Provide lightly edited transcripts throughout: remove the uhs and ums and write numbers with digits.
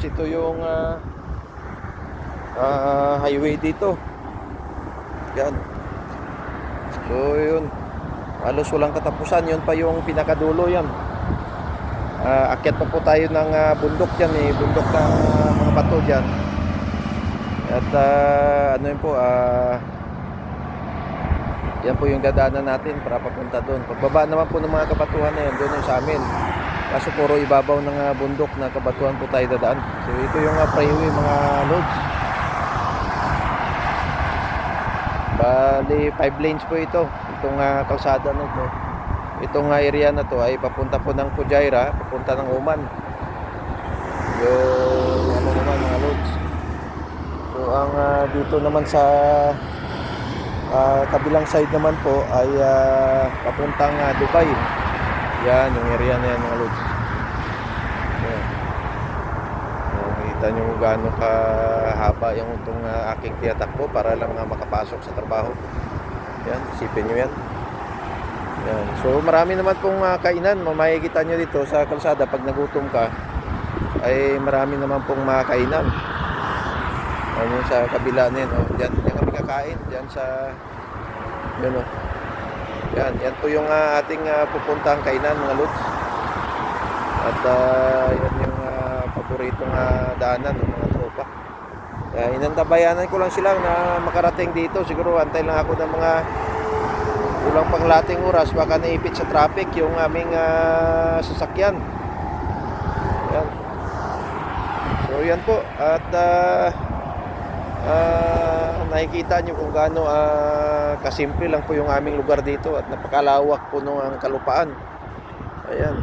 lods, ito yung highway dito. Yan. So yun, halos walang katapusan. Yun pa yung pinakadulo yan. Akyat pa po tayo ng bundok yan eh. Bundok ng mga bato dyan. At ano yun po, yan po yung dadaanan natin para papunta doon. Pagbaba naman po ng mga kabatuhan na yan, doon yung sa amin. Kaso puro ibabaw ng bundok na kabatuhan po tayo dadaan. So ito yung freeway mga loads. Bali 5 lanes po ito. Itong kalsada na ito. Itong area na to ay papunta po ng Fujairah, papunta ng Oman. Yung ano naman mga loads. So ang dito naman sa kabilang side naman po ay papuntang Dubai. Yan yung area na yan mga loads. Yan. Nakita nyo kung gaano kahaba yung itong aking tiyatakbo para lang makapasok sa trabaho. Yan, isipin nyo yan. Yan. So marami naman pong kainan. Makikita nyo dito sa kalsada pag nagutom ka ay marami naman pong kainan. Ano sa kabila na yan, Diyan kami kakain, diyan sa yun Yan po yung ating pupuntang kainan mga lods. At yan yung paboritong daanan ng mga tropa. Inantabayanan ko lang sila na makarating dito. Siguro antay lang ako ng mga kulang pang lating oras, baka naipit sa traffic yung aming sasakyan. Yan. So yan po. At nakikita nyo kung gaano kasimple lang po yung aming lugar dito at napakalawak po ng kalupaan. Ayan,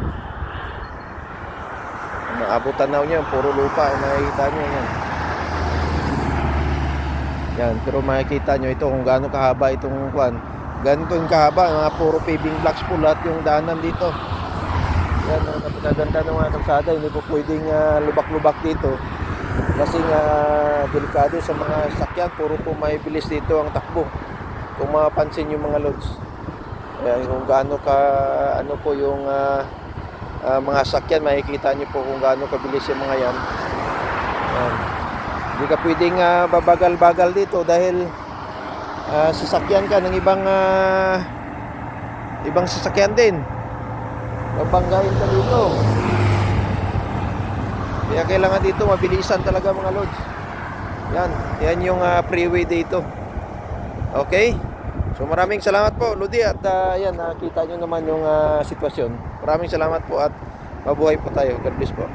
maabot tanaw nyo, puro lupa nakikita nyo yan. Yan, pero makikita nyo ito kung gaano kahaba itong kwan. Ganito yung kahaba, mga puro paving blocks po lahat yung daanan dito. Yan, ang napakaganda ng mga kalsada. Hindi po pwedeng lubak-lubak dito kasi delikado sa mga sakyan. Puro po may bilis dito ang takbo kung mapapansin yung mga loads. Ayan, kung gaano ka ano po yung mga sakyan, makikita nyo po kung gaano kabilis yung mga yan. Ayan. Hindi ka pwedeng babagal-bagal dito dahil sasakyan ka ng ibang sasakyan din. Babanggain ka dito. Kaya kailangan dito mabilisan talaga mga loads. Yan yung freeway dito. Okay? So maraming salamat po Lodi. At yan, nakita nyo naman yung sitwasyon. Maraming salamat po at mabuhay po tayo. God bless po.